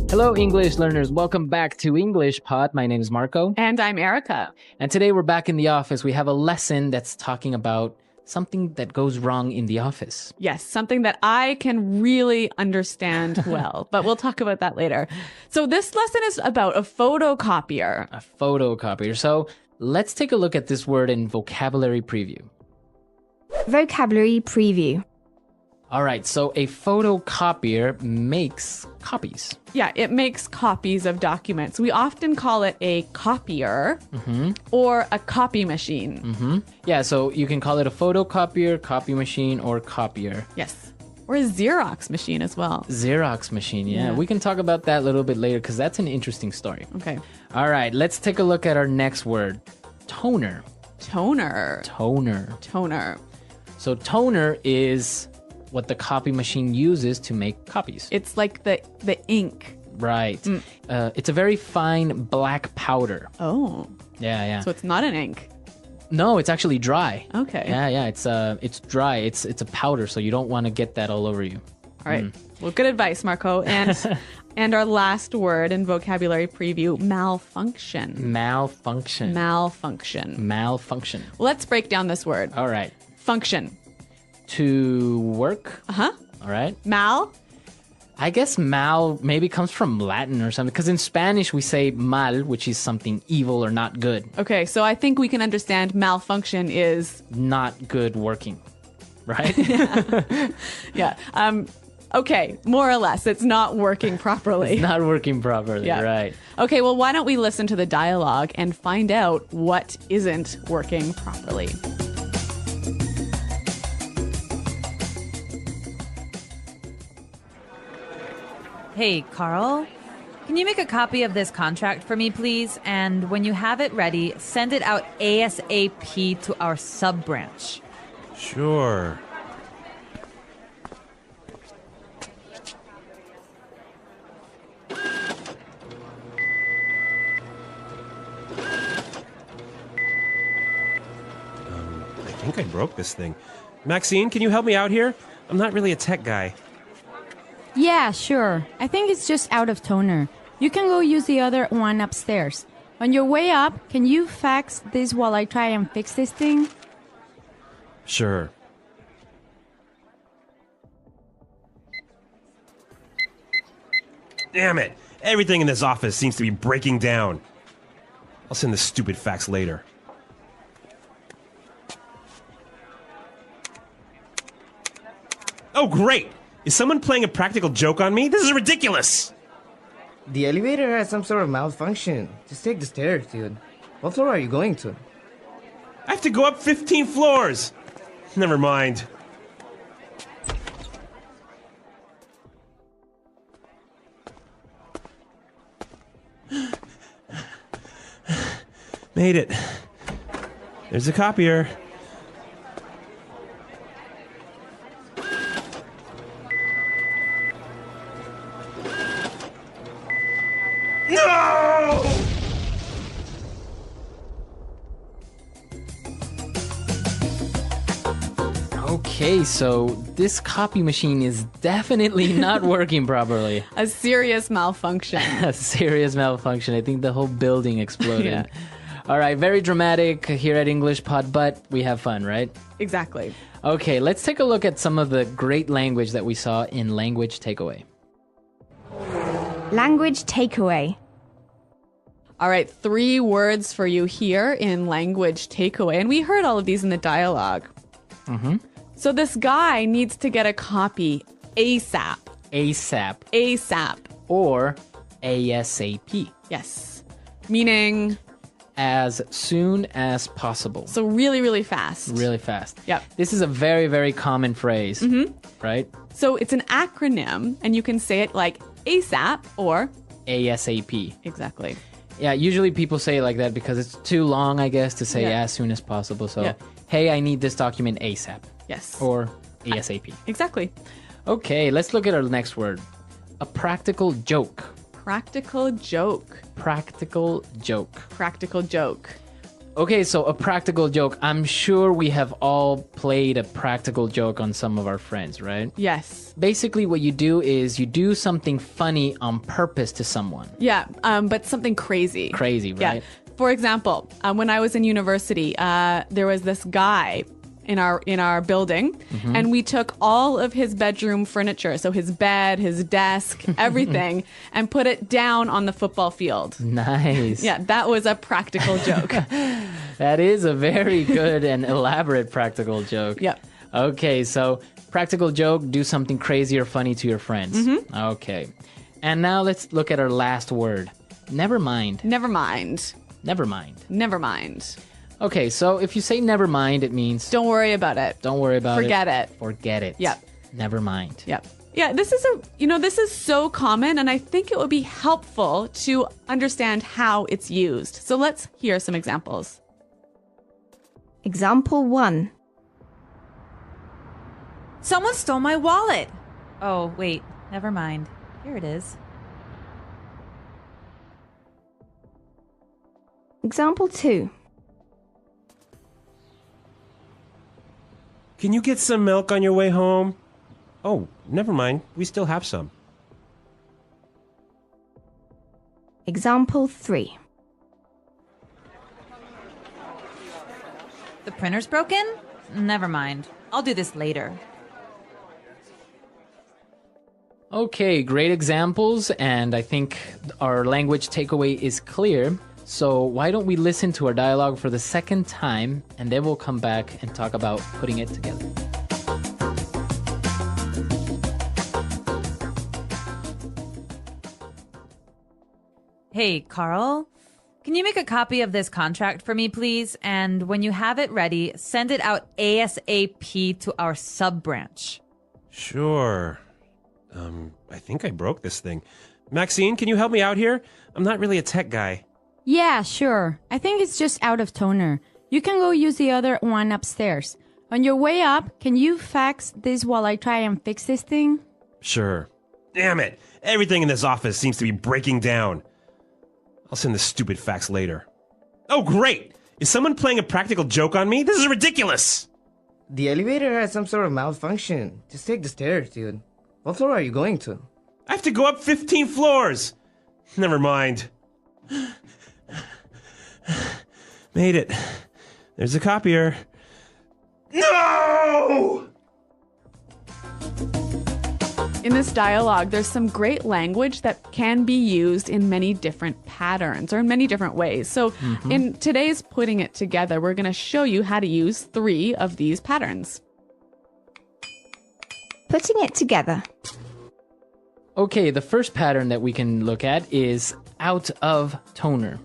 Hello, English learners. Welcome back to English Pod. My name is Marco. And I'm Erica. And today we're back in the office. We have a lesson that's talking about something that goes wrong in the office. Yes, something that I can really understand well, but we'll talk about that later. So this lesson is about a photocopier. A photocopier. So let's take a look at this word in vocabulary preview. Vocabulary preview. All right, so a photocopier makes copies. Yeah, it makes copies of documents. We often call it a copier or a copy machine. Yeah, so you can call it a photocopier, copy machine, or copier. Yes. Or a Xerox machine as well. Xerox machine, yeah. We can talk about that a little bit later because that's an interesting story. Okay. All right, let's take a look at our next word. Toner. Toner. Toner. Toner. So toner is what the copy machine uses to make copies. It's like the ink. Right. It's a very fine black powder. Oh. Yeah. So it's not an ink. No, it's actually dry. Okay. Yeah. It's dry. It's a powder, so you don't want to get that all over you. All right. Well, good advice, Marco. And and our last word in vocabulary preview, malfunction. Malfunction. Malfunction. Malfunction. Let's break down this word. All right. Function. To work. Uh-huh. All right. Mal. I guess mal maybe comes from Latin or something, because in Spanish we say mal, which is something evil or not good. Okay, so I think we can understand malfunction is not good working, right? Yeah. Okay, more or less. It's not working properly. It's not working properly, Yeah. right. Okay, well, why don't we listen to the dialogue and find out what isn't working properly? Hey, Carl, can you make a copy of this contract for me, please? And when you have it ready, send it out ASAP to our sub-branch. Sure. I think I broke this thing. Maxine, can you help me out here? I'm not really a tech guy. Yeah, sure. I think it's just out of toner. You can go use the other one upstairs. On your way up, can you fax this while I try and fix this thing? Sure. Damn it! Everything in this office seems to be breaking down. I'll send the stupid fax later. Oh, great! Is someone playing a practical joke on me? This is ridiculous! The elevator has some sort of malfunction. Just take the stairs, dude. What floor are you going to? I have to go up 15 floors! Never mind. Made it. There's a copier. No! Okay, so this copy machine is definitely not working properly. A serious malfunction. A serious malfunction. I think the whole building exploded. Yeah. All right, very dramatic here at English Pod, but we have fun, right? Exactly. Okay, let's take a look at some of the great language that we saw in Language Takeaway. Language takeaway. All right, 3 words for you here in language takeaway. And we heard all of these in the dialogue. So this guy needs to get a copy ASAP. ASAP. ASAP. Or ASAP. Yes. Meaning? As soon as possible. So really, really fast. Really fast. Yep. This is a very, very common phrase, right? So it's an acronym, and you can say it like ASAP or ASAP. Exactly. Yeah, usually people say it like that because it's too long, I guess, to say as soon as possible. So, hey, I need this document ASAP. Yes. Or ASAP. Exactly. Okay, let's look at our next word. A practical joke. Practical joke. Practical joke. Practical joke. Okay, so a practical joke. I'm sure we have all played a practical joke on some of our friends, right? Yes. Basically, what you do is you do something funny on purpose to someone. Yeah, but something crazy. Crazy, right? Yeah. For example, when I was in university, there was this guy in our building, and we took all of his bedroom furniture, so his bed, his desk, everything, and put it down on the football field. Nice. Yeah, that was a practical joke. That is a very good and elaborate practical joke. Yep. Okay, so practical joke, do something crazy or funny to your friends. Okay. And now let's look at our last word. Never mind. Never mind. Never mind. Never mind. Okay, so if you say never mind, it means Don't worry about it. don't worry about Forget it. it. Forget it. Yep. Never mind. Yep. Yeah, this is so common, and I think it would be helpful to understand how it's used. So let's hear some examples. Example 1. Someone stole my wallet. Oh, wait. Never mind. Here it is. Example 2. Can you get some milk on your way home? Oh, never mind. We still have some. Example 3. The printer's broken? Never mind. I'll do this later. Okay, great examples, and I think our language takeaway is clear. So why don't we listen to our dialogue for the second time, and then we'll come back and talk about putting it together. Hey, Carl. Can you make a copy of this contract for me, please? And when you have it ready, send it out ASAP to our sub-branch. Sure. I think I broke this thing. Maxine, can you help me out here? I'm not really a tech guy. Yeah, sure. I think it's just out of toner. You can go use the other one upstairs. On your way up, can you fax this while I try and fix this thing? Sure. Damn it! Everything in this office seems to be breaking down. I'll send the stupid fax later. Oh, great! Is someone playing a practical joke on me? This is ridiculous! The elevator has some sort of malfunction. Just take the stairs, dude. What floor are you going to? I have to go up 15 floors! Never mind. Made it. There's a copier. No! In this dialogue, there's some great language that can be used in many different patterns or in many different ways. So in today's Putting It Together, we're going to show you how to use 3 of these patterns. Putting it together. Okay, the first pattern that we can look at is out of toner.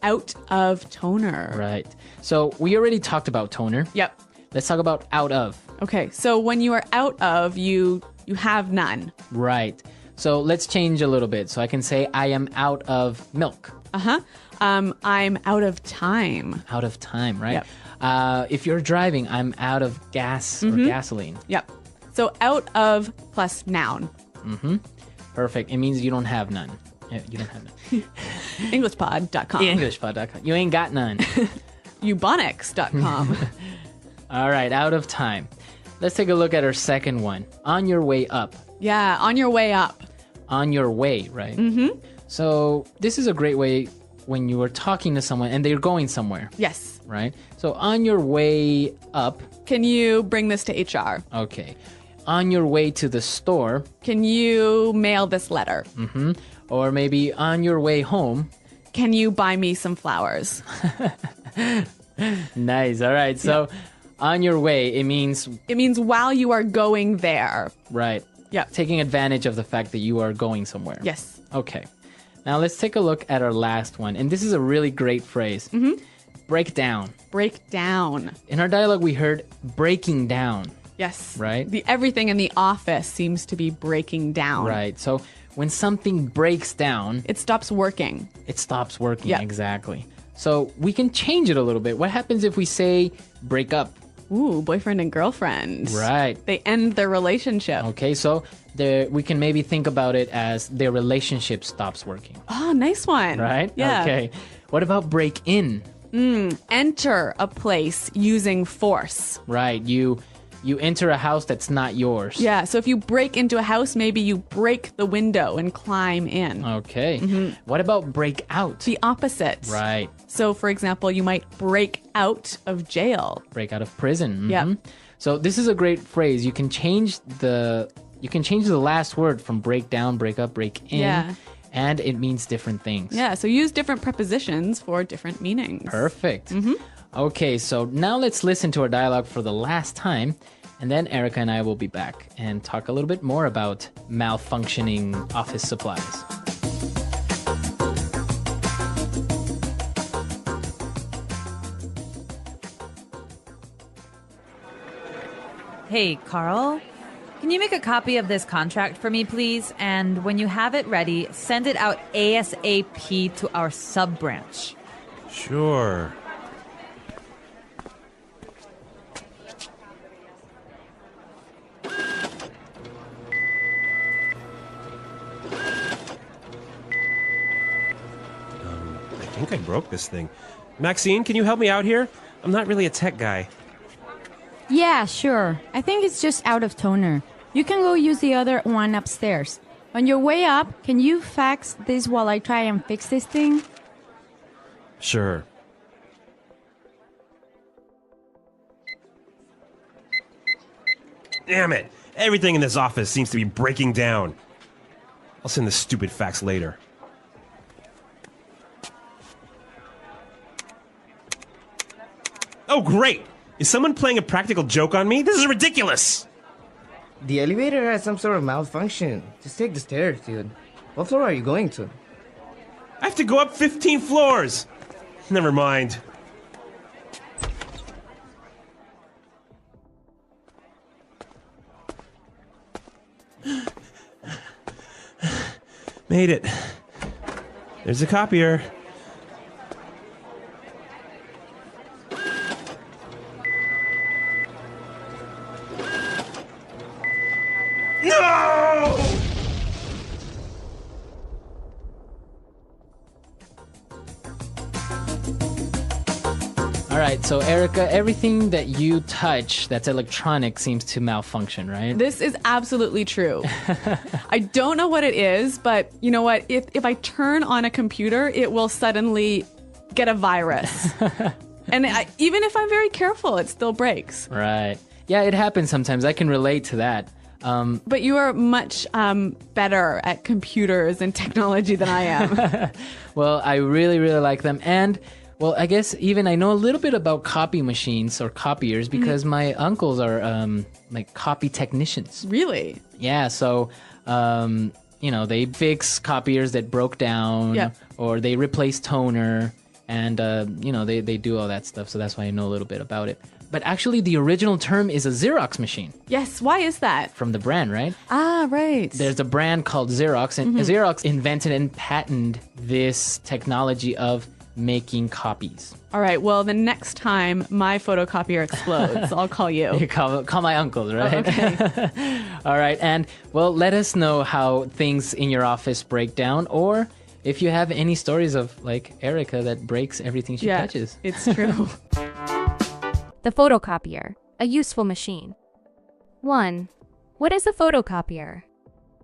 Out of toner. Right. So we already talked about toner. Yep. Let's talk about out of. Okay, so when you are out of, you have none. Right. So let's change a little bit. So I can say I am out of milk. I'm out of time. Out of time, right? Yep. If you're driving, I'm out of gas or gasoline. Yep. So out of plus noun. Perfect. It means you don't have none. Yeah, you don't have none. Englishpod.com. Englishpod.com. You ain't got none. Ubonics.com. All right, out of time. Let's take a look at our second one. On your way up. Yeah, on your way up. On your way, right? So this is a great way when you are talking to someone and they're going somewhere, Yes. right? So on your way up. Can you bring this to HR? Okay. On your way to the store. Can you mail this letter? Or maybe on your way home. Can you buy me some flowers? Nice. All right. So on your way, it means... It means while you are going there. Right. Yeah. Taking advantage of the fact that you are going somewhere. Yes. Okay. Now let's take a look at our last one. And this is a really great phrase. Break down. Break down. In our dialogue, we heard breaking down. Yes. Right? Everything in the office seems to be breaking down. Right. So when something breaks down, It stops working. it stops working. Yeah. Exactly. So we can change it a little bit. What happens if we say break up? Ooh, boyfriend and girlfriend. Right. They end their relationship. Okay. So we can maybe think about it as their relationship stops working. Oh, nice one. Right? Yeah. Okay. What about break in? Enter a place using force. Right. You enter a house that's not yours. Yeah, so if you break into a house, maybe you break the window and climb in. Okay. What about break out? The opposite. Right. So, for example, you might break out of jail. Break out of prison. Yeah. So this is a great phrase. You can change the last word from break down, break up, break in. Yeah. And it means different things. Yeah, so use different prepositions for different meanings. Perfect. Okay, so now let's listen to our dialogue for the last time, and then Erica and I will be back and talk a little bit more about malfunctioning office supplies. Hey, Carl, can you make a copy of this contract for me, please? And when you have it ready, send it out ASAP to our sub-branch. Sure. I think I broke this thing. Maxine, can you help me out here? I'm not really a tech guy. Yeah, sure. I think it's just out of toner. You can go use the other one upstairs. On your way up, can you fax this while I try and fix this thing? Sure. Damn it! Everything in this office seems to be breaking down. I'll send the stupid fax later. Oh, great! Is someone playing a practical joke on me? This is ridiculous! The elevator has some sort of malfunction. Just take the stairs, dude. What floor are you going to? I have to go up 15 floors! Never mind. Made it. There's a copier. No! All right, so Erica, everything that you touch that's electronic seems to malfunction, right? This is absolutely true. I don't know what it is, but you know what? If I turn on a computer, it will suddenly get a virus. And even if I'm very careful, it still breaks. Right. Yeah, it happens sometimes. I can relate to that. But you are much better at computers and technology than I am. Well, I really, really like them. And, well, I guess even I know a little bit about copy machines or copiers because my uncles are like copy technicians. Really? Yeah, so, you know, they fix copiers that broke down Yep. or they replace toner and, you know, they do all that stuff. So that's why I know a little bit about it. But actually, the original term is a Xerox machine Yes. Why is that? from the brand, right? Ah, right. There's a brand called Xerox, and Xerox invented and patented this technology of making copies. All right. Well, the next time my photocopier explodes, I'll call you. You call my uncles, right? Okay. All right. And, well, let us know how things in your office break down, or if you have any stories of, like, Erica that breaks everything she Yeah, touches. it's true. The photocopier, a useful machine. 1. What is a photocopier?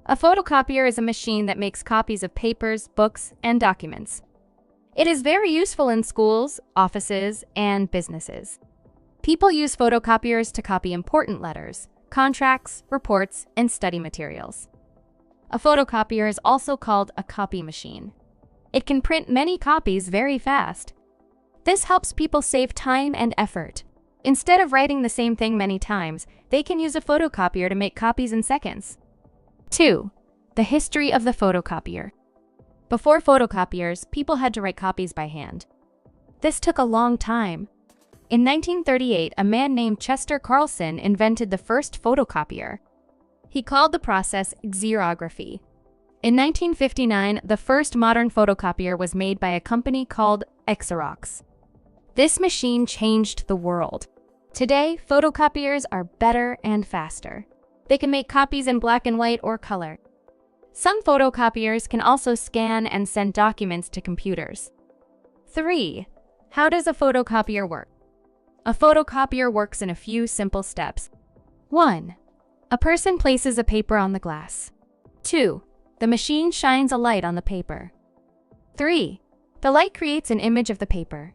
A photocopier is a machine that makes copies of papers, books, and documents. It is very useful in schools, offices, and businesses. People use photocopiers to copy important letters, contracts, reports, and study materials. A photocopier is also called a copy machine. It can print many copies very fast. This helps people save time and effort. Instead of writing the same thing many times, they can use a photocopier to make copies in seconds. 2. The history of the photocopier. Before photocopiers, people had to write copies by hand. This took a long time. In 1938, a man named Chester Carlson invented the first photocopier. He called the process xerography. In 1959, the first modern photocopier was made by a company called Xerox. This machine changed the world. Today, photocopiers are better and faster. They can make copies in black and white or color. Some photocopiers can also scan and send documents to computers. 3. How does a photocopier work? A photocopier works in a few simple steps. 1. A person places a paper on the glass. 2. The machine shines a light on the paper. 3. The light creates an image of the paper.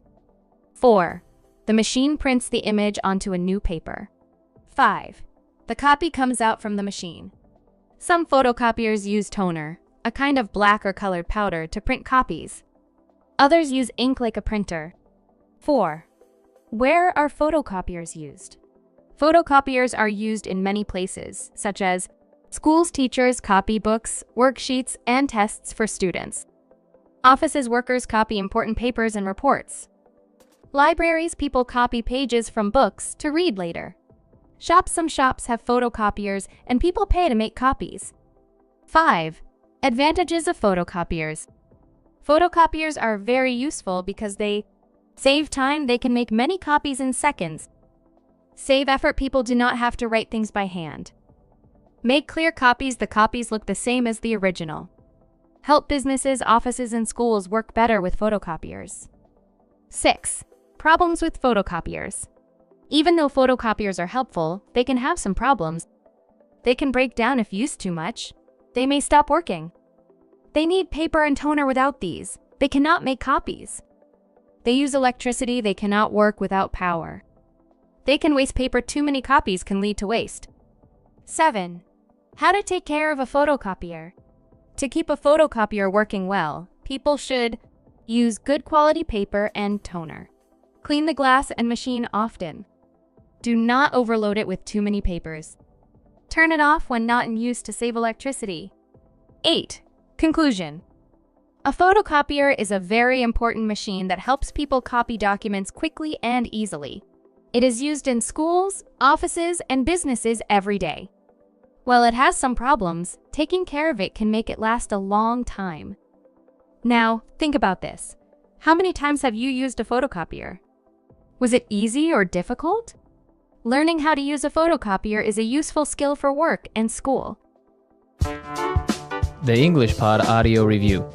4. The machine prints the image onto a new paper. 5. The copy comes out from the machine. Some photocopiers use toner, a kind of black or colored powder, to print copies. Others use ink like a printer. 4. Where are photocopiers used? Photocopiers are used in many places, such as schools, teachers copy books, worksheets, and tests for students. Offices, workers copy important papers and reports. Libraries, people copy pages from books to read later. Some shops have photocopiers and people pay to make copies. 5. Advantages of photocopiers. Photocopiers are very useful because they save time. They can make many copies in seconds. Save effort. People do not have to write things by hand. Make clear copies. The copies look the same as the original. Help businesses, offices, and schools work better with photocopiers. 6. Problems with photocopiers. Even though photocopiers are helpful, they can have some problems. They can break down if used too much. They may stop working. They need paper and toner. Without these, they cannot make copies. They use electricity. They cannot work without power. They can waste paper. Too many copies can lead to waste. 7. How to take care of a photocopier. To keep a photocopier working well, people should use good quality paper and toner. Clean the glass and machine often. Do not overload it with too many papers. Turn it off when not in use to save electricity. 8. Conclusion. A photocopier is a very important machine that helps people copy documents quickly and easily. It is used in schools, offices, and businesses every day. While it has some problems, taking care of it can make it last a long time. Now, think about this. How many times have you used a photocopier? Was it easy or difficult? Learning how to use a photocopier is a useful skill for work and school. The English Pod Audio Review.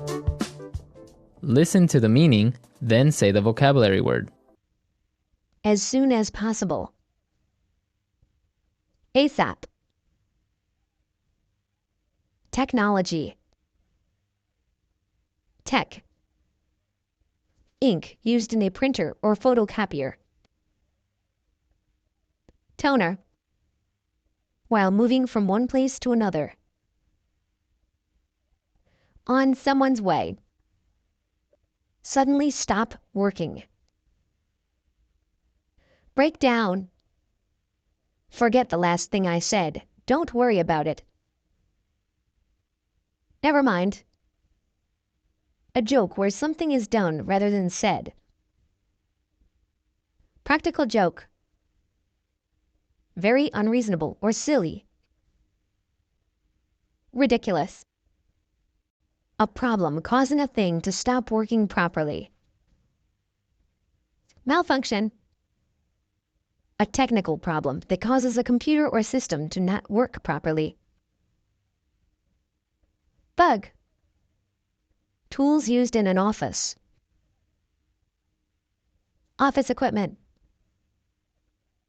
Listen to the meaning, then say the vocabulary word. As soon as possible. ASAP. Technology. Tech. Ink used in a printer or photocopier. Toner. While moving from one place to another. On someone's way. Suddenly stop working. Break down. Forget the last thing I said. Don't worry about it. Never mind. A joke where something is done rather than said. Practical joke. Very unreasonable or silly. Ridiculous. A problem causing a thing to stop working properly. Malfunction. A technical problem that causes a computer or system to not work properly. Bug. Tools used in an office. Office equipment.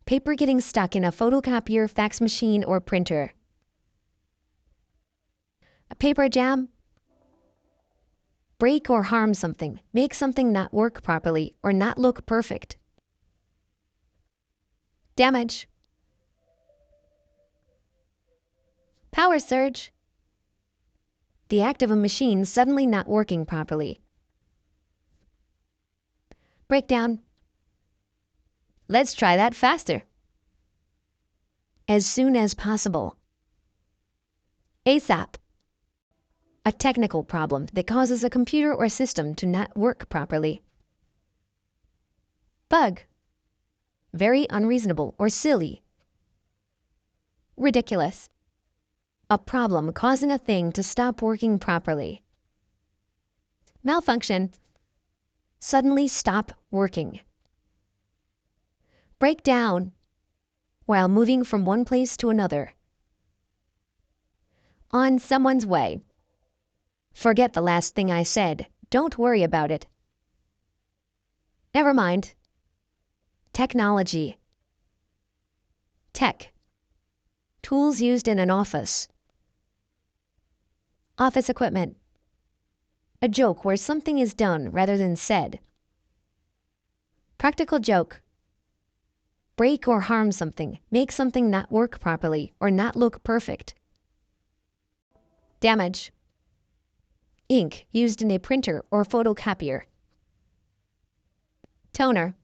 Paper getting stuck in a photocopier, fax machine, or printer. A paper jam. Break or harm something, make something not work properly or not look perfect. Damage. Power surge. The act of a machine suddenly not working properly. Breakdown. Let's try that faster. As soon as possible. ASAP. A technical problem that causes a computer or system to not work properly. Bug. Very unreasonable or silly. Ridiculous. A problem causing a thing to stop working properly. Malfunction. Suddenly stop working. Break down. While moving from one place to another. On someone's way. Forget the last thing I said. Don't worry about it. Never mind. Technology. Tech. Tools used in an office. Office equipment. A joke where something is done rather than said. Practical joke. Break or harm something, make something not work properly or not look perfect. Damage. Ink used in a printer or photocopier. Toner.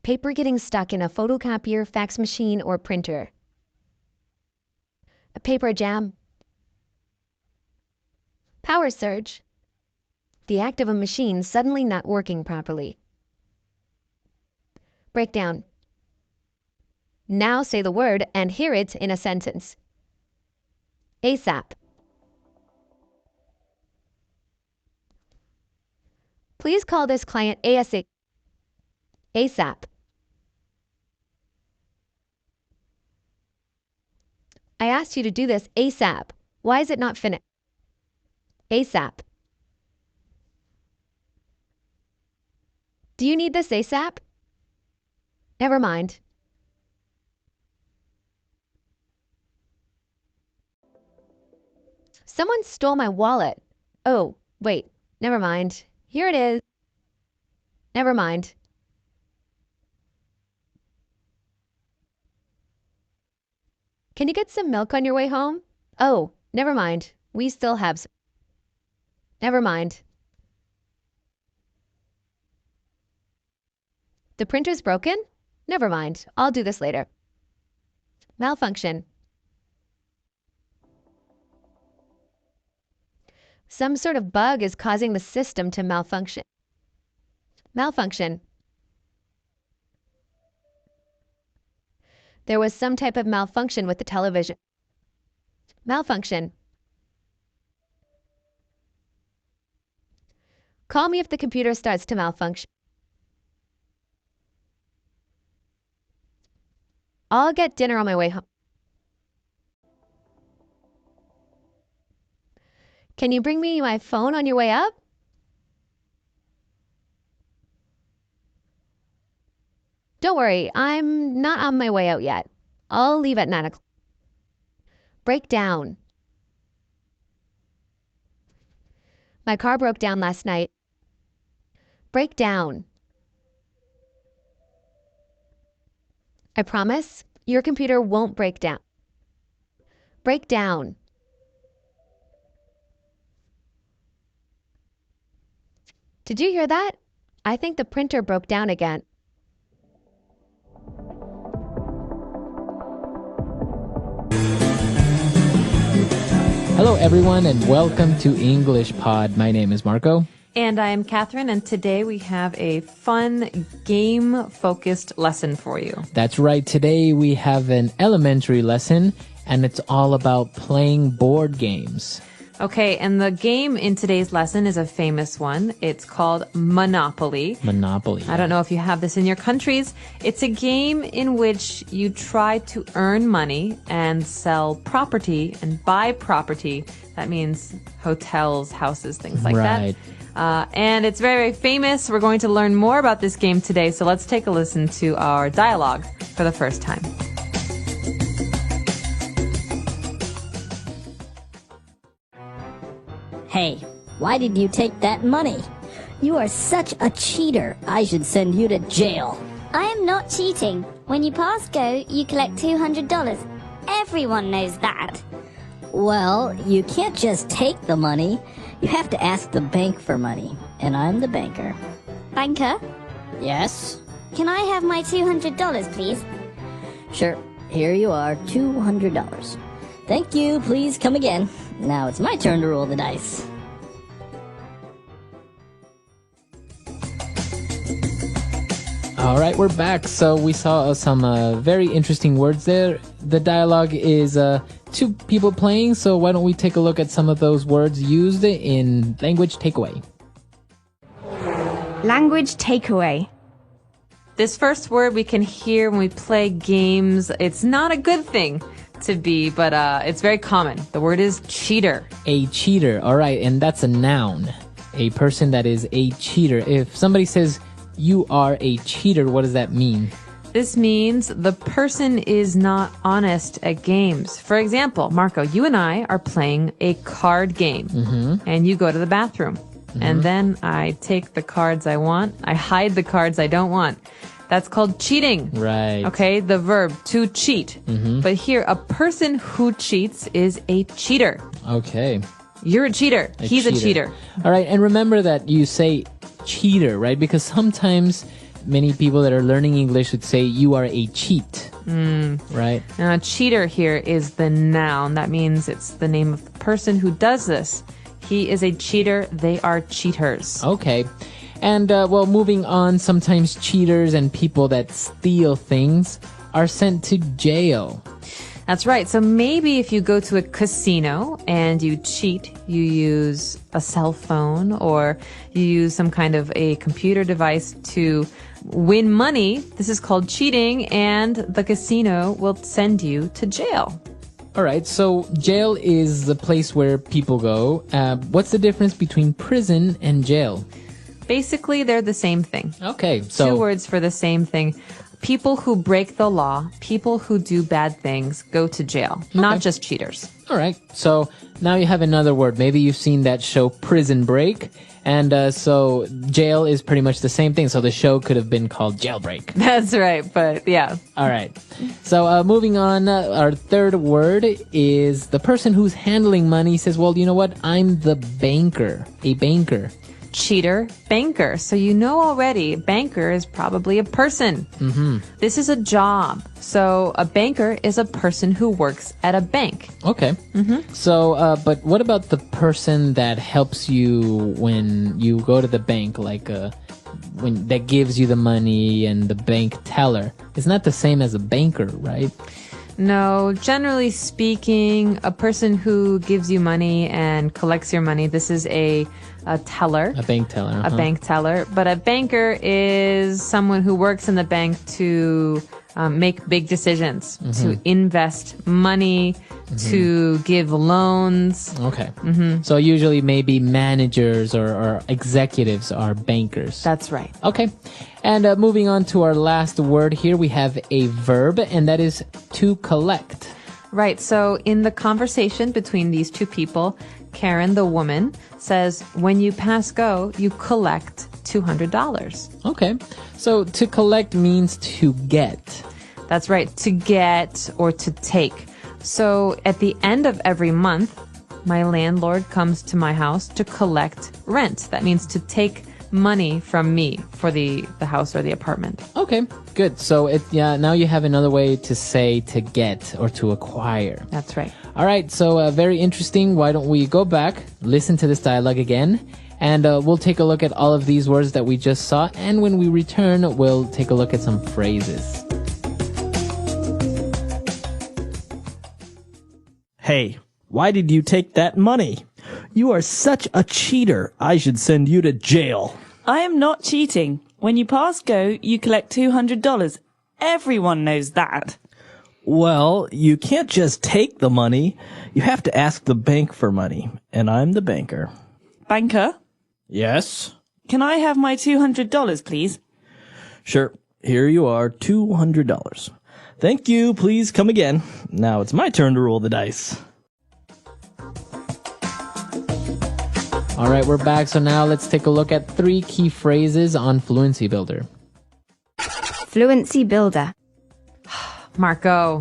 Paper getting stuck in a photocopier, fax machine, or printer. A paper jam. Power surge. The act of a machine suddenly not working properly. Breakdown. Now say the word and hear it in a sentence. ASAP. Please call this client ASAP. ASAP. I asked you to do this ASAP. Why is it not finished? ASAP. Do you need this ASAP? Never mind. Someone stole my wallet. Oh, wait. Never mind. Here it is. Never mind. Can you get some milk on your way home? Oh, never mind. We still have some. Never mind. The printer's broken? Never mind. I'll do this later. Malfunction. Some sort of bug is causing the system to malfunction. Malfunction. There was some type of malfunction with the television. Malfunction. Call me if the computer starts to malfunction. I'll get dinner on my way home. Can you bring me my phone on your way up? Don't worry, I'm not on my way out yet. I'll leave at 9 o'clock. Break down. My car broke down last night. Break down. I promise, your computer won't break down. Break down. Did you hear that? I think the printer broke down again. Hello, everyone, and welcome to English Pod. My name is Marco. And I'm Catherine, and today we have a fun game-focused lesson for you. That's right. Today we have an elementary lesson, and it's all about playing board games. Okay, and the game in today's lesson is a famous one. It's called Monopoly. Monopoly. I don't know if you have this in your countries. It's a game in which you try to earn money and sell property and buy property. That means hotels, houses, things like that. And it's very, very famous. We're going to learn more about this game today, so let's take a listen to our dialogue for the first time. Hey, why did you take that money? You are such a cheater. I should send you to jail. I am not cheating. When you pass go, you collect $200. Everyone knows that. Well, you can't just take the money. You have to ask the bank for money. And I'm the banker. Banker? Yes? Can I have my $200, please? Sure. Here you are, $200. Thank you. Please come again. Now it's my turn to roll the dice. All right, we're back. So we saw some very interesting words there. The dialogue is two people playing, so why don't we take a look at some of those words used in language takeaway. Language takeaway. This first word we can hear when we play games. It's not a good thing to be, but it's very common. The word is cheater. A cheater. All right, and that's a noun. A person that is a cheater. If somebody says you are a cheater, what does that mean? This means the person is not honest at games. For example, Marco, you and I are playing a card game, and you go to the bathroom. And then I take the cards I want. I hide the cards I don't want. That's called cheating. Right. Okay, the verb to cheat. But here, a person who cheats is a cheater. Okay. You're a cheater. He's a cheater. All right, and remember that you say cheater, right? Because sometimes many people that are learning English would say you are a cheat, right? Now, a cheater here is the noun. That means it's the name of the person who does this. He is a cheater. They are cheaters. Okay. And, well, moving on, sometimes cheaters and people that steal things are sent to jail. That's right. So maybe if you go to a casino and you cheat, you use a cell phone or you use some kind of a computer device to win money. This is called cheating, and the casino will send you to jail. All right, so jail is the place where people go. What's the difference between prison and jail? Basically, they're the same thing. Okay, so... 2 words for the same thing. People who break the law, people who do bad things, go to jail. Not just cheaters. All right, so now you have another word. Maybe you've seen that show Prison Break. And so jail is pretty much the same thing. So the show could have been called Jailbreak. That's right, but yeah. All right. So moving on, our third word is the person who's handling money says, well, you know what? I'm the banker, a banker. Cheater, banker. So you know already, banker is probably a person. This is a job. So a banker is a person who works at a bank. Okay. So, but what about the person that helps you when you go to the bank, like when that gives you the money and the bank teller? It's not the same as a banker, right? No, generally speaking, a person who gives you money and collects your money, this is a teller. A bank teller. A bank teller. But a banker is someone who works in the bank to make big decisions, to invest money, to give loans. Okay. So usually maybe managers or executives are bankers. That's right. Okay. And moving on to our last word here, we have a verb, and that is to collect. Right. So in the conversation between these two people, Karen, the woman, says, when you pass go, you collect $200. Okay. So to collect means to get. That's right. To get or to take. So at the end of every month, my landlord comes to my house to collect rent. That means to take money from me for the house or the apartment. Okay, good. So now you have another way to say to get or to acquire. That's right. All right, so very interesting. Why don't we go back, listen to this dialogue again, and we'll take a look at all of these words that we just saw, and when we return, we'll take a look at some phrases. Hey, why did you take that money? You are such a cheater. I should send you to jail. I am not cheating. When you pass go, you collect $200. Everyone knows that. Well, you can't just take the money. You have to ask the bank for money. And I'm the banker. Banker? Yes? Can I have my $200, please? Sure. Here you are, $200. Thank you. Please come again. Now it's my turn to roll the dice. All right, we're back. So now let's take a look at 3 key phrases on Fluency Builder. Fluency Builder. Marco,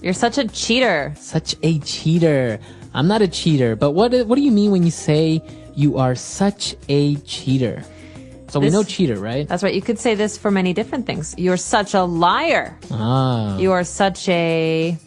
you're such a cheater. Such a cheater. I'm not a cheater, but what do you mean when you say you are such a cheater? So we know cheater, right? That's right. You could say this for many different things. You're such a liar. You are such a...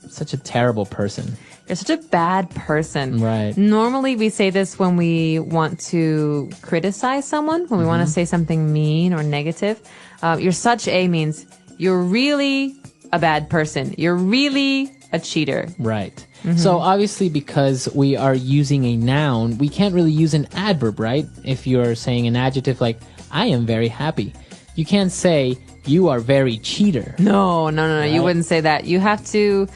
Such a terrible person. You're such a bad person. Right. Normally we say this when we want to criticize someone, when we want to say something mean or negative. You're such a means you're really a bad person. You're really a cheater. Right. So obviously because we are using a noun, we can't really use an adverb, right? If you're saying an adjective like, I am very happy. You can't say, you are very cheater. No. Right? You wouldn't say that. You have to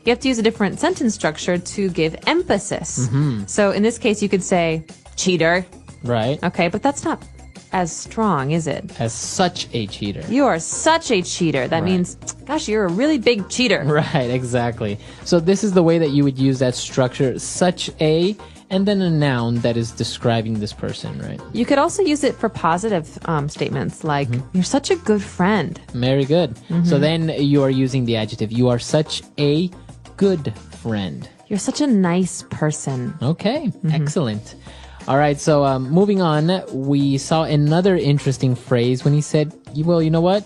use a different sentence structure to give emphasis. So in this case, you could say cheater. Right. Okay, but that's not as strong, is it? As such a cheater. You are such a cheater. That means, gosh, you're a really big cheater. Right, exactly. So this is the way that you would use that structure, such a, and then a noun that is describing this person, right? You could also use it for positive statements like, you're such a good friend. Very good. So then you are using the adjective, you are such a good friend. You're such a nice person. Okay, excellent. All right, so moving on, we saw another interesting phrase when he said, well, you know what?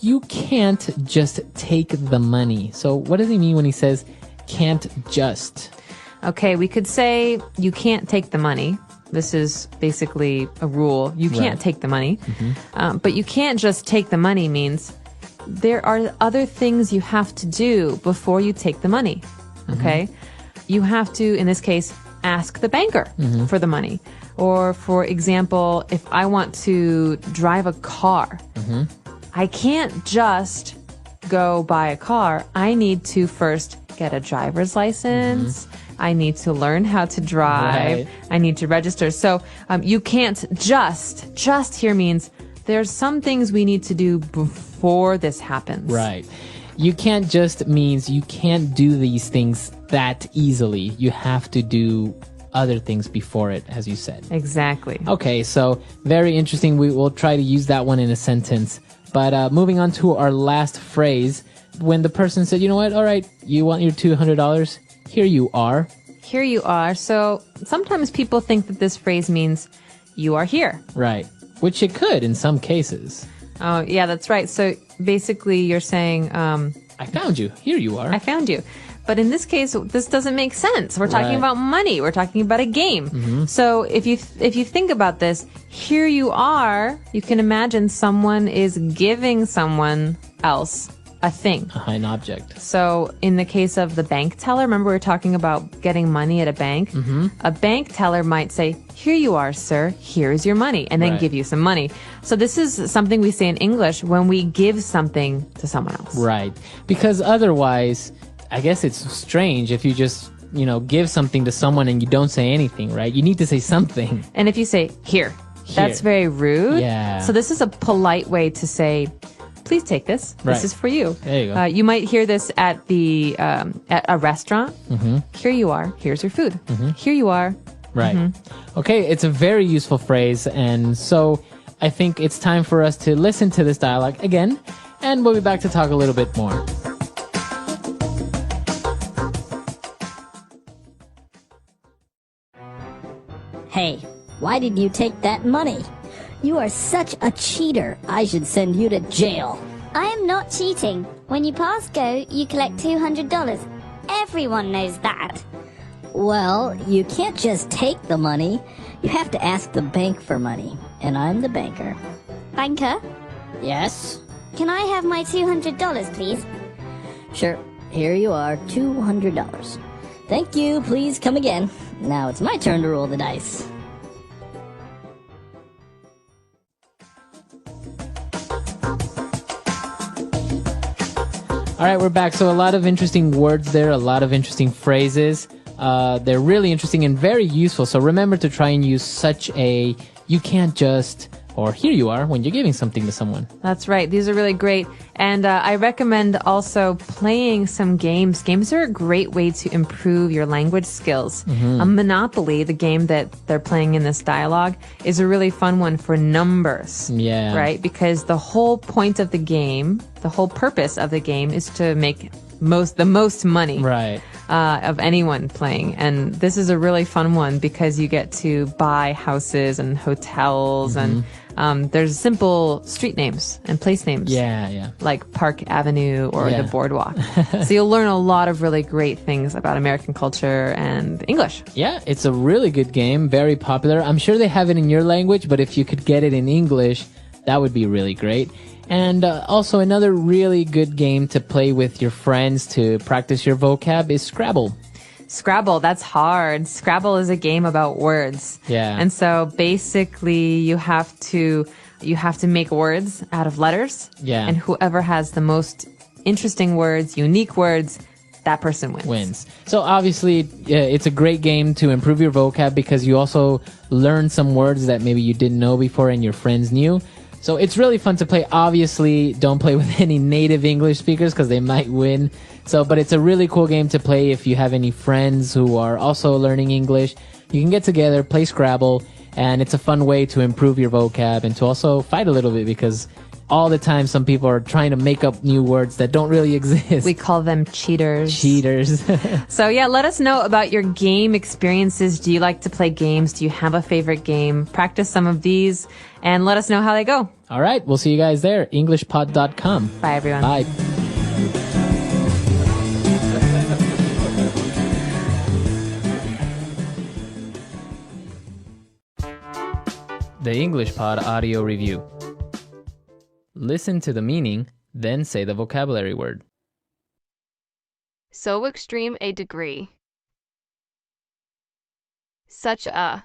You can't just take the money. So what does he mean when he says can't just? Okay, we could say you can't take the money. This is basically a rule. You can't take the money. But you can't just take the money means there are other things you have to do before you take the money. Okay? You have to, in this case, ask the banker for the money. Or, for example, if I want to drive a car, I can't just go buy a car. I need to first get a driver's license. I need to learn how to drive. I need to register. So you can't just here means there's some things we need to do before this happens. Right. You can't just means you can't do these things that easily. You have to do other things before it, as you said. Exactly. Okay, so very interesting. We will try to use that one in a sentence. But moving on to our last phrase, when the person said, you know what, all right, you want your $200? Here you are. Here you are. So sometimes people think that this phrase means you are here. Right. Which it could in some cases. Oh, yeah, that's right. So basically you're saying, I found you. Here you are. I found you. But in this case, this doesn't make sense. We're talking about money. We're talking about a game. So if you think about this, here you are, you can imagine someone is giving someone else a thing. An object. So in the case of the bank teller, remember we were talking about getting money at a bank? A bank teller might say, here you are, sir, here's your money, and then give you some money. So this is something we say in English when we give something to someone else. Right. Because otherwise, I guess it's strange if you just, give something to someone and you don't say anything, right? You need to say something. And if you say, here. That's very rude. Yeah. So this is a polite way to say, please take this. This is for you. There you go. You might hear this at at a restaurant. Here you are. Here's your food. Here you are. Right. Okay, it's a very useful phrase. And so I think it's time for us to listen to this dialogue again. And we'll be back to talk a little bit more. Hey, why did you take that money? You are such a cheater. I should send you to jail. I am not cheating. When you pass go, you collect $200. Everyone knows that. Well, you can't just take the money. You have to ask the bank for money. And I'm the banker. Banker? Yes? Can I have my $200, please? Sure. Here you are, $200. Thank you. Please come again. Now it's my turn to roll the dice. All right, we're back. So a lot of interesting words there, a lot of interesting phrases. They're really interesting and very useful. So remember to try and use such a, you can't just, or here you are when you're giving something to someone. That's right. These are really great. And I recommend also playing some games. Games are a great way to improve your language skills. Monopoly, the game that they're playing in this dialogue, is a really fun one for numbers. Yeah. Right? Because the whole point of the game, the whole purpose of the game is to make the most money. Right. Of anyone playing. And this is a really fun one because you get to buy houses and hotels and there's simple street names and place names. Yeah. Like Park Avenue or the Boardwalk. So you'll learn a lot of really great things about American culture and English. Yeah, it's a really good game, very popular. I'm sure they have it in your language, but if you could get it in English, that would be really great. And also another really good game to play with your friends to practice your vocab is Scrabble. Scrabble, that's hard. Scrabble is a game about words. Yeah. And so basically you have to make words out of letters. Yeah. And whoever has the most interesting words, unique words, that person wins. So obviously, it's a great game to improve your vocab because you also learn some words that maybe you didn't know before and your friends knew. So it's really fun to play. Obviously, don't play with any native English speakers because they might win. But it's a really cool game to play if you have any friends who are also learning English. You can get together, play Scrabble, and it's a fun way to improve your vocab and to also fight a little bit because all the time some people are trying to make up new words that don't really exist. We call them cheaters. Cheaters. So yeah, let us know about your game experiences. Do you like to play games? Do you have a favorite game? Practice some of these and let us know how they go. All right, we'll see you guys there. EnglishPod.com. Bye, everyone. Bye. The English Pod Audio Review. Listen to the meaning, then say the vocabulary word. So extreme a degree. Such a.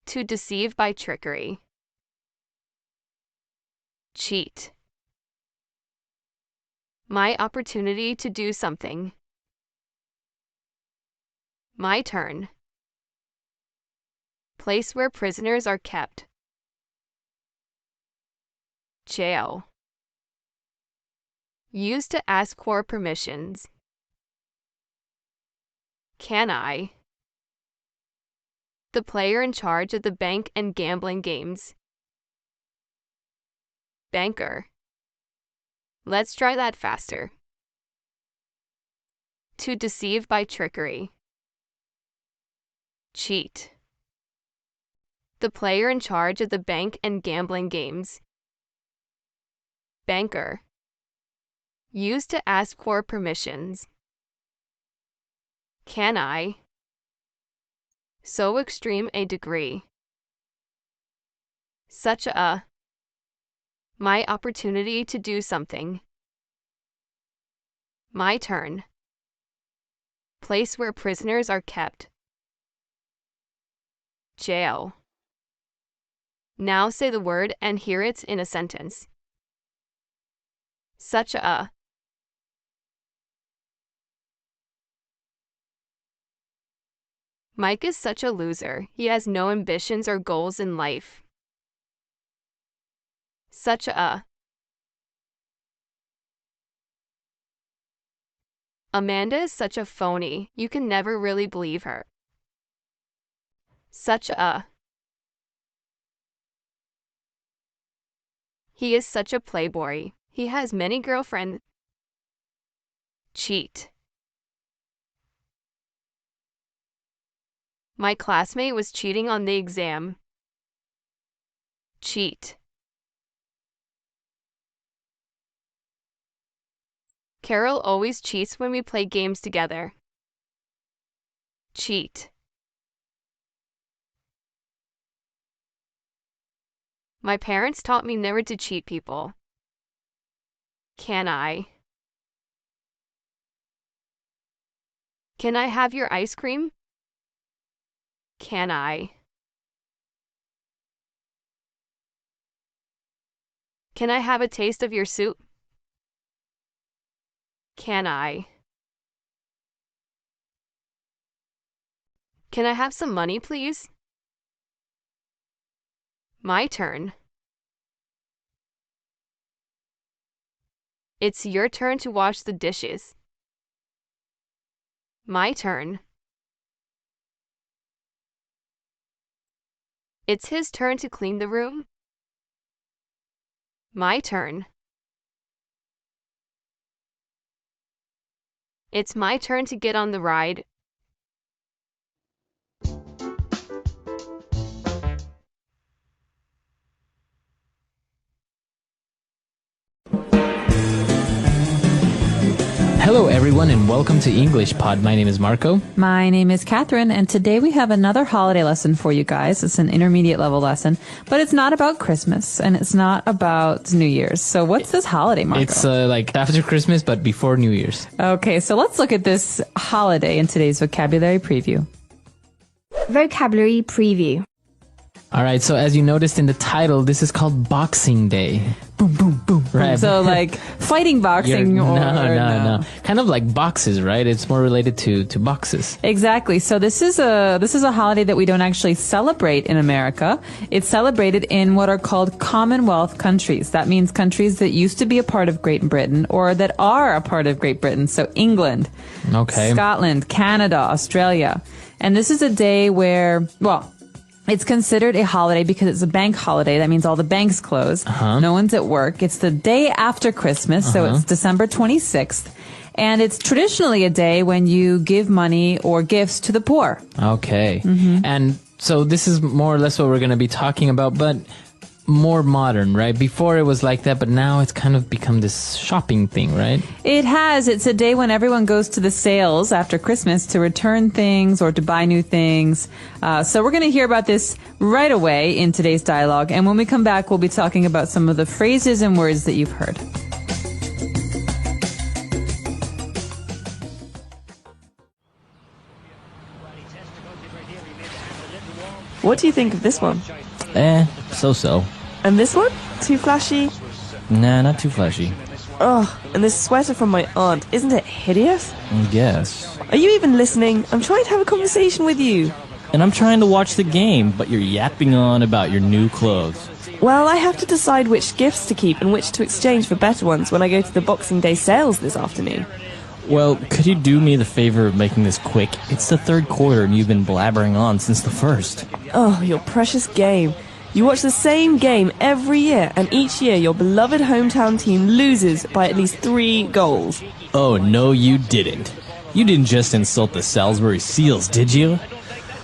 To deceive by trickery. Cheat. My opportunity to do something. My turn. Place where prisoners are kept. Jail. Used to ask for permissions. Can I? The player in charge of the bank and gambling games. Banker. Let's try that faster. To deceive by trickery. Cheat. The player in charge of the bank and gambling games. Banker. Used to ask for permissions. Can I? So extreme a degree. Such a. My opportunity to do something. My turn. Place where prisoners are kept. Jail. Now say the word and hear it in a sentence. Such a. Mike is such a loser. He has no ambitions or goals in life. Such a. Amanda is such a phony. You can never really believe her. Such a. He is such a playboy. He has many girlfriends. Cheat. My classmate was cheating on the exam. Cheat. Carol always cheats when we play games together. Cheat. My parents taught me never to cheat people. Can I? Can I have your ice cream? Can I? Can I have a taste of your soup? Can I? Can I have some money, please? My turn. It's your turn to wash the dishes. My turn. It's his turn to clean the room. My turn. It's my turn to get on the ride. Hello, everyone, and welcome to English Pod. My name is Marco. My name is Catherine, and today we have another holiday lesson for you guys. It's an intermediate level lesson, but it's not about Christmas, and it's not about New Year's. So what's this holiday, Marco? It's like after Christmas, but before New Year's. Okay, so let's look at this holiday in today's vocabulary preview. Vocabulary preview. All right, so as you noticed in the title, this is called Boxing Day. Boom, boom, boom. Right. So like fighting boxing No. Kind of like boxes, right? It's more related to boxes. Exactly. So this is a holiday that we don't actually celebrate in America. It's celebrated in what are called Commonwealth countries. That means countries that used to be a part of Great Britain or that are a part of Great Britain. So England, Scotland, Canada, Australia. And this is a day where, well, it's considered a holiday because it's a bank holiday. That means all the banks close. No one's at work. It's the day after Christmas, so it's December 26th. And it's traditionally a day when you give money or gifts to the poor. Okay. And so this is more or less what we're going to be talking about, but more modern, right? Before it was like that, but now it's kind of become this shopping thing, right? It has. It's a day when everyone goes to the sales after Christmas to return things or to buy new things. So we're going to hear about this right away in today's dialogue. And when we come back, we'll be talking about some of the phrases and words that you've heard. What do you think of this one? So-so. And this one? Too flashy? Nah, not too flashy. Oh, and this sweater from my aunt, isn't it hideous? I guess. Are you even listening? I'm trying to have a conversation with you. And I'm trying to watch the game, but you're yapping on about your new clothes. Well, I have to decide which gifts to keep and which to exchange for better ones when I go to the Boxing Day sales this afternoon. Well, could you do me the favor of making this quick? It's the third quarter and you've been blabbering on since the first. Oh, your precious game. You watch the same game every year, and each year your beloved hometown team loses by at least 3 goals. Oh, no, you didn't. You didn't just insult the Salisbury Seals, did you?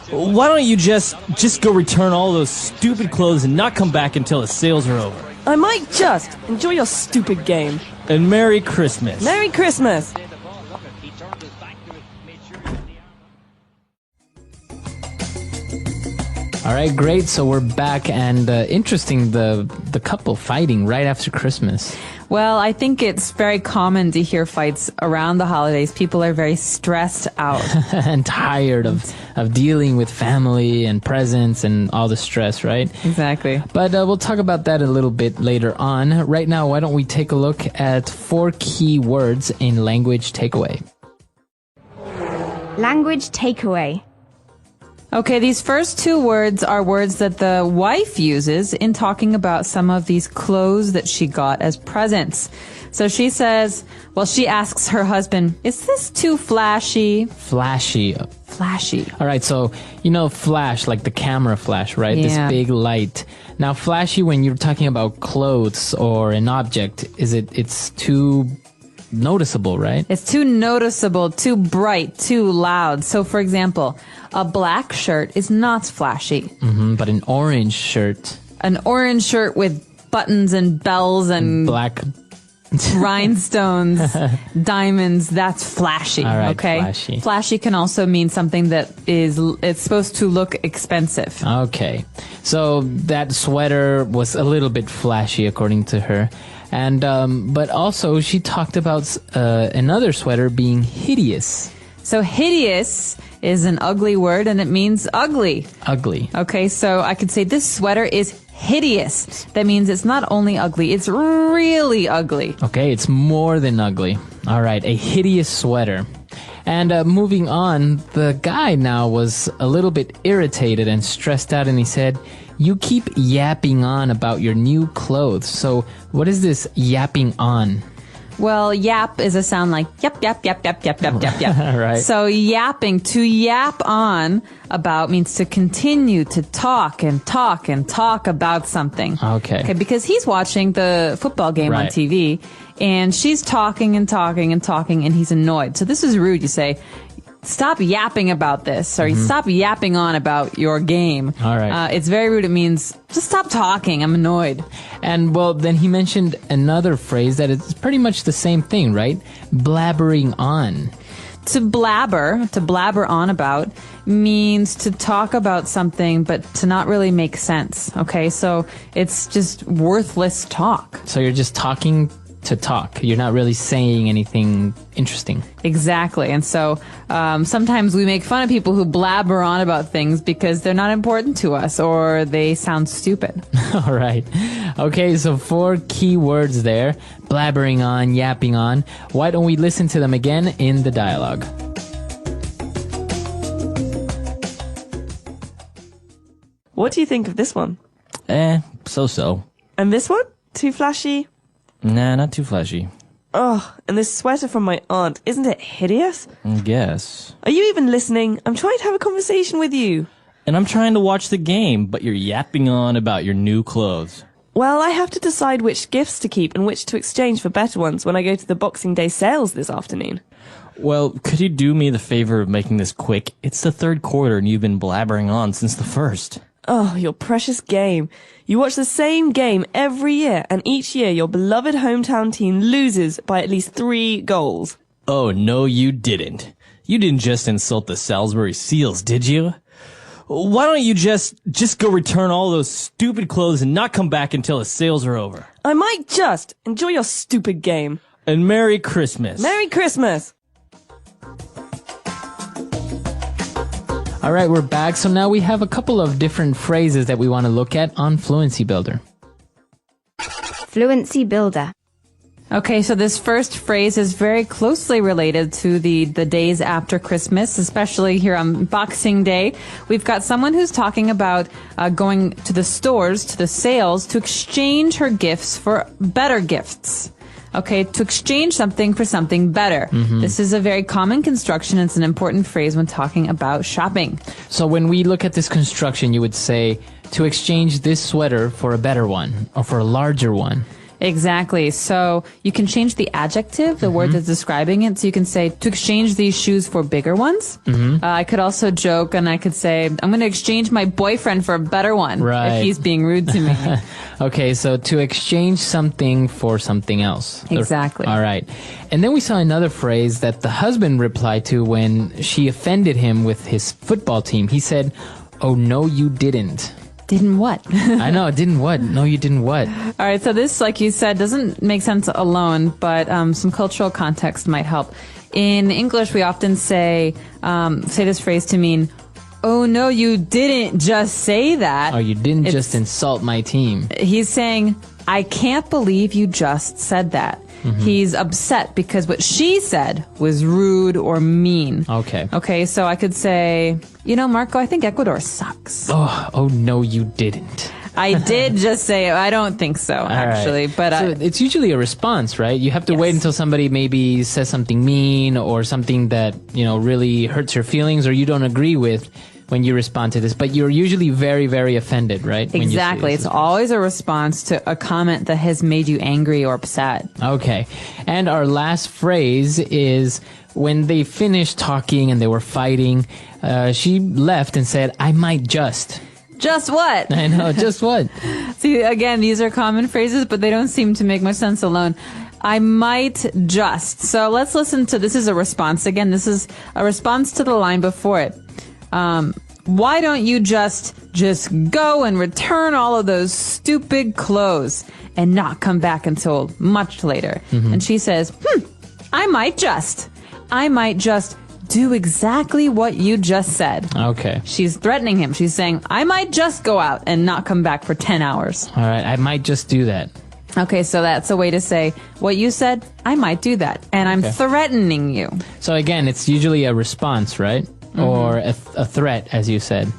Why don't you just go return all those stupid clothes and not come back until the sales are over? I might just. Enjoy your stupid game. And Merry Christmas. Merry Christmas! All right, great. So we're back, and interesting, the couple fighting right after Christmas. Well, I think it's very common to hear fights around the holidays. People are very stressed out. And tired of dealing with family and presents and all the stress, right? Exactly. But we'll talk about that a little bit later on. Right now, why don't we take a look at 4 key words in language takeaway. Language takeaway. Okay, these first 2 words are words that the wife uses in talking about some of these clothes that she got as presents. So she says, well, she asks her husband, is this too flashy? Flashy. Flashy. All right, so, you know, flash, like the camera flash, right? Yeah. This big light. Now, flashy, when you're talking about clothes or an object, it's too noticeable, right? It's too noticeable, too bright, too loud. So, for example, a black shirt is not flashy. But an orange shirt. An orange shirt with buttons and bells and black rhinestones, diamonds, that's flashy. All right, okay? flashy. Flashy can also mean something that it's supposed to look expensive. Okay. So that sweater was a little bit flashy, according to her. And but also she talked about another sweater being hideous. So hideous is an ugly word, and it means ugly. Ugly. Okay, so I could say this sweater is hideous. That means it's not only ugly, it's really ugly. Okay, it's more than ugly. All right, a hideous sweater. And moving on, the guy now was a little bit irritated and stressed out, and he said, you keep yapping on about your new clothes. So what is this yapping on? Well, yap is a sound like yap, yap, yap, yap, yap, yap, yap, yap. Right. So yapping, to yap on about means to continue to talk and talk and talk about something. Okay. Because he's watching the football game on Right. TV, and she's talking and talking and talking, and he's annoyed. So this is rude. You say, stop yapping about this, or stop yapping on about your game. All right. It's very rude. It means just stop talking. I'm annoyed. And well, then he mentioned another phrase that is pretty much the same thing, right? Blabbering on. To blabber on about, means to talk about something, but to not really make sense. Okay, so it's just worthless talk. So you're just talking to talk. You're not really saying anything interesting. Exactly. And so sometimes we make fun of people who blabber on about things because they're not important to us or they sound stupid. All right. Okay, so 4 key words there. Blabbering on, yapping on. Why don't we listen to them again in the dialogue? What do you think of this one? So-so. And this one? Too flashy? Nah, not too flashy. Oh, and this sweater from my aunt, isn't it hideous? Guess. Are you even listening? I'm trying to have a conversation with you. And I'm trying to watch the game, but you're yapping on about your new clothes. Well, I have to decide which gifts to keep and which to exchange for better ones when I go to the Boxing Day sales this afternoon. Well, could you do me the favor of making this quick? It's the 3rd quarter and you've been blabbering on since the 1st. Oh, your precious game. You watch the same game every year, and each year your beloved hometown team loses by at least 3 goals. Oh, no, you didn't. You didn't just insult the Salisbury Seals, did you? Why don't you just go return all those stupid clothes and not come back until the sales are over? I might just. Enjoy your stupid game. And Merry Christmas. Merry Christmas. All right, we're back. So now we have a couple of different phrases that we want to look at on Fluency Builder. Fluency Builder. Okay, so this first phrase is very closely related to the days after Christmas, especially here on Boxing Day. We've got someone who's talking about going to the stores, to the sales, to exchange her gifts for better gifts. Okay, to exchange something for something better. Mm-hmm. This is a very common construction. It's an important phrase when talking about shopping. So when we look at this construction, you would say to exchange this sweater for a better one or for a larger one. Exactly. So you can change the adjective, the word that's describing it. So you can say to exchange these shoes for bigger ones. I could also joke and I could say, I'm going to exchange my boyfriend for a better one if he's being rude to me. Okay, so to exchange something for something else. Exactly. All right. And then we saw another phrase that the husband replied to when she offended him with his football team. He said, "Oh, no, you didn't." Didn't what? I know, didn't what? No, you didn't what? All right, so this, like you said, doesn't make sense alone, but some cultural context might help. In English, we often say this phrase to mean, "Oh, no, you didn't just say that." Oh, you didn't just insult my team. He's saying, "I can't believe you just said that." He's upset because what she said was rude or mean. Okay. Okay, so I could say, Marco, I think Ecuador sucks. Oh no, you didn't. I did just say it. I don't think so, actually. Right. But so it's usually a response, right? You have to wait until somebody maybe says something mean or something that, really hurts your feelings or you don't agree with when you respond to this, but you're usually very, very offended, right? Exactly. It's always a response to a comment that has made you angry or upset. Okay. And our last phrase is when they finished talking and they were fighting, she left and said, "I might just." Just what? I know, just what? See, again, these are common phrases, but they don't seem to make much sense alone. I might just. So let's listen to, this is a response. Again, this is a response to the line before it. Why don't you just go and return all of those stupid clothes and not come back until much later? And she says, I might just do exactly what you just said. Okay. She's threatening him. She's saying, I might just go out and not come back for 10 hours. All right. I might just do that. Okay, so that's a way to say, what you said, I might do that. And I'm threatening you. So again, it's usually a response, right? Or a threat, as you said.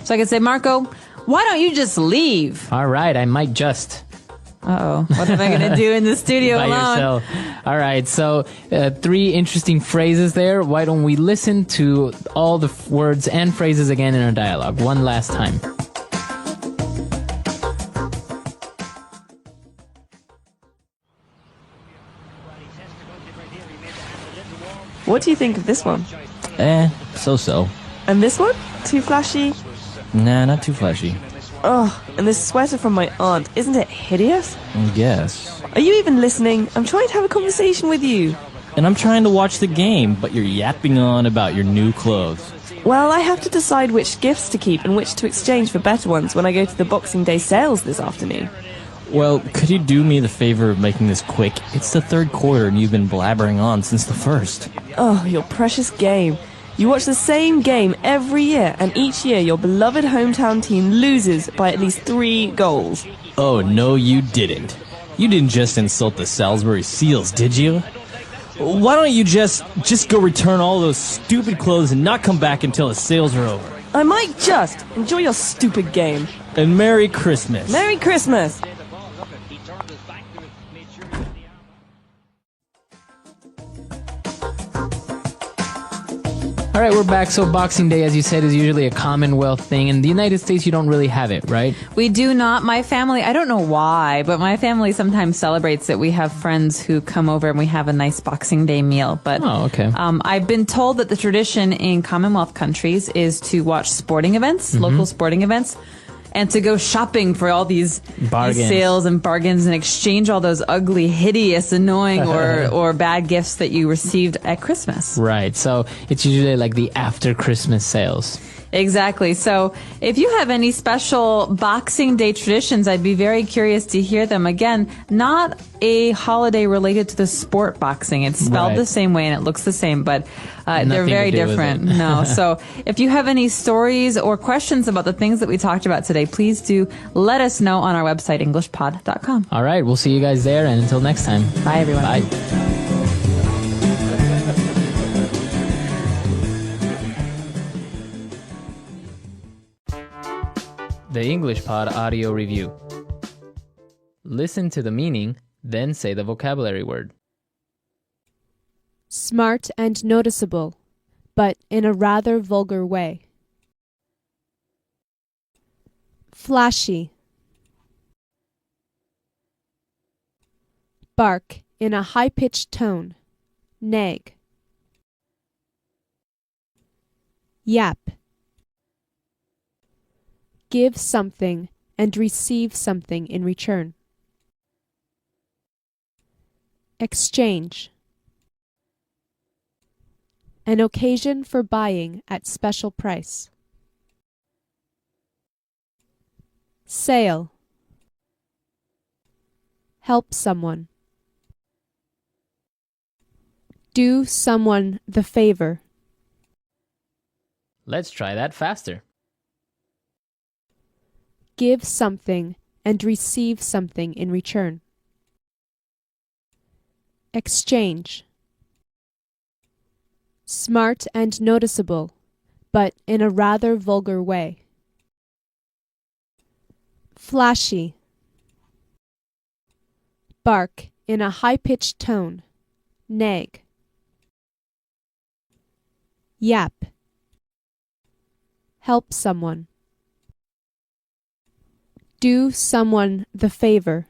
So I could say, Marco, why don't you just leave? All right, I might just. Uh-oh. What am I going to do in the studio By alone? yourself. All right, so 3 interesting phrases there. Why don't we listen to all the words and phrases again in our dialogue one last time. What do you think of this one? So-so. And this one? Too flashy? Nah, not too flashy. Oh, and this sweater from my aunt, isn't it hideous? Guess. Are you even listening? I'm trying to have a conversation with you. And I'm trying to watch the game, but you're yapping on about your new clothes. Well, I have to decide which gifts to keep and which to exchange for better ones when I go to the Boxing Day sales this afternoon. Well, could you do me the favor of making this quick? It's the third quarter and you've been blabbering on since the first. Oh, your precious game. You watch the same game every year, and each year your beloved hometown team loses by at least 3 goals. Oh, no, you didn't. You didn't just insult the Salisbury Seals, did you? Why don't you just go return all those stupid clothes and not come back until the sales are over? I might just. Enjoy your stupid game. And Merry Christmas. Merry Christmas. All right, we're back. So Boxing Day, as you said, is usually a Commonwealth thing. In the United States, you don't really have it, right? We do not. My family, I don't know why, but my family sometimes celebrates it. We have friends who come over and we have a nice Boxing Day meal. But okay. I've been told that the tradition in Commonwealth countries is to watch sporting events, local sporting events, and to go shopping for all these sales and bargains and exchange all those ugly, hideous, annoying or bad gifts that you received at Christmas. Right. So it's usually like the after Christmas sales. Exactly. So if you have any special Boxing Day traditions, I'd be very curious to hear them. Again, not a holiday related to the sport boxing. It's spelled the same way and it looks the same, but they're very different. No. So if you have any stories or questions about the things that we talked about today, please do let us know on our website, englishpod.com. All right. We'll see you guys there. And until next time. Bye, everyone. Bye. The English Pod Audio Review. Listen to the meaning, then say the vocabulary word. Smart and noticeable, but in a rather vulgar way. Flashy. Bark in a high-pitched tone. Nag. Yap. Give something and receive something in return. Exchange. An occasion for buying at special price. Sale. Help someone. Do someone the favor. Let's try that faster. Give something and receive something in return. Exchange. Smart and noticeable, but in a rather vulgar way. Flashy. Bark in a high-pitched tone. Nag. Yap. Help someone. Do someone the favor.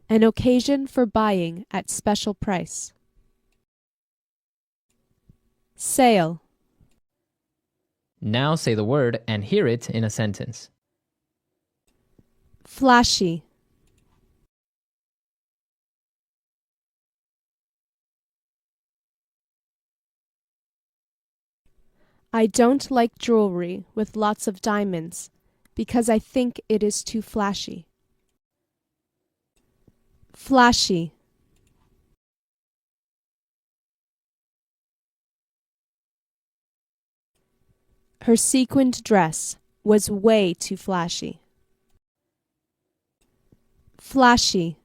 An occasion for buying at special price. Sale. Now say the word and hear it in a sentence. Flashy. I don't like jewelry with lots of diamonds because I think it is too flashy. Flashy. Her sequined dress was way too flashy. Flashy.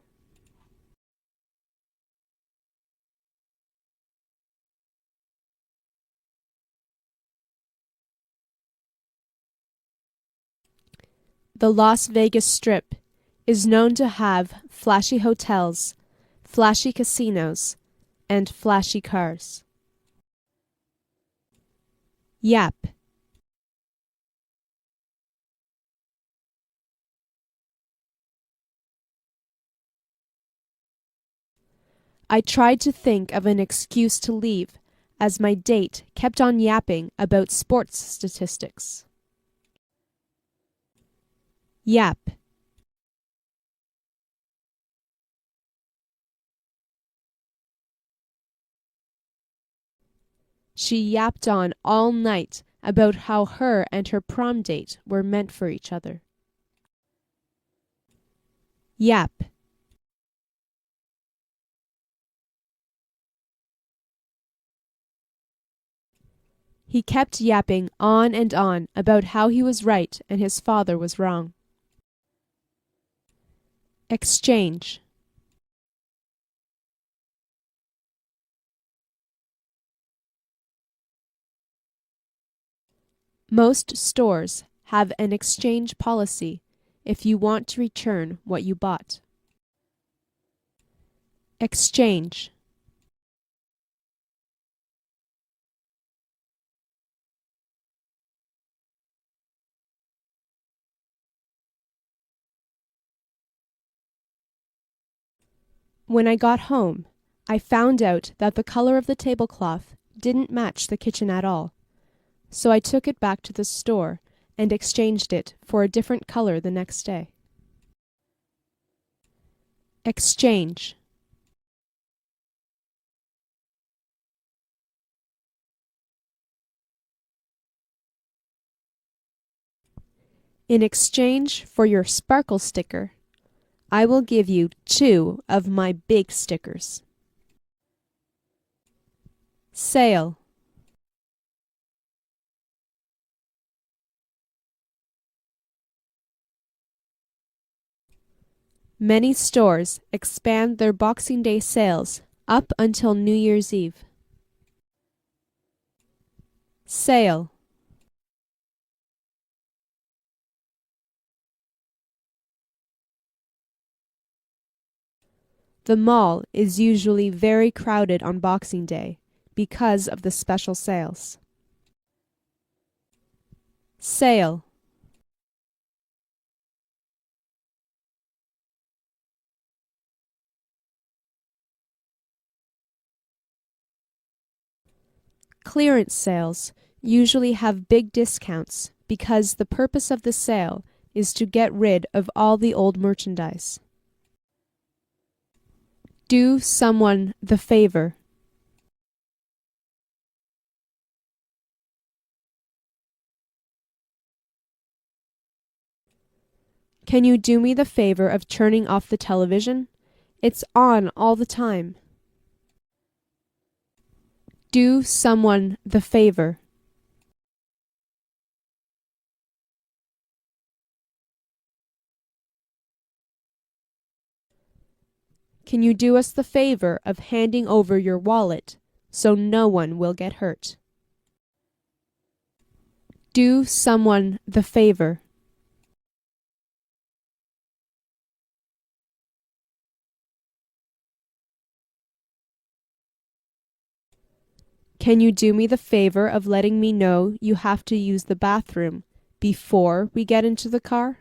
The Las Vegas Strip is known to have flashy hotels, flashy casinos, and flashy cars. Yap. I tried to think of an excuse to leave, as my date kept on yapping about sports statistics. Yap. She yapped on all night about how her and her prom date were meant for each other. Yap. He kept yapping on and on about how he was right and his father was wrong. Exchange. Most stores have an exchange policy if you want to return what you bought. Exchange. When I got home, I found out that the color of the tablecloth didn't match the kitchen at all, so I took it back to the store and exchanged it for a different color the next day. Exchange. In exchange for your sparkle sticker, I will give you 2 of my big stickers. Sale. Many stores expand their Boxing Day sales up until New Year's Eve. Sale. The mall is usually very crowded on Boxing Day because of the special sales. Sale. Clearance sales usually have big discounts because the purpose of the sale is to get rid of all the old merchandise. Do someone the favor. Can you do me the favor of turning off the television? It's on all the time. Do someone the favor. Can you do us the favor of handing over your wallet so no one will get hurt? Do someone the favor. Can you do me the favor of letting me know you have to use the bathroom before we get into the car?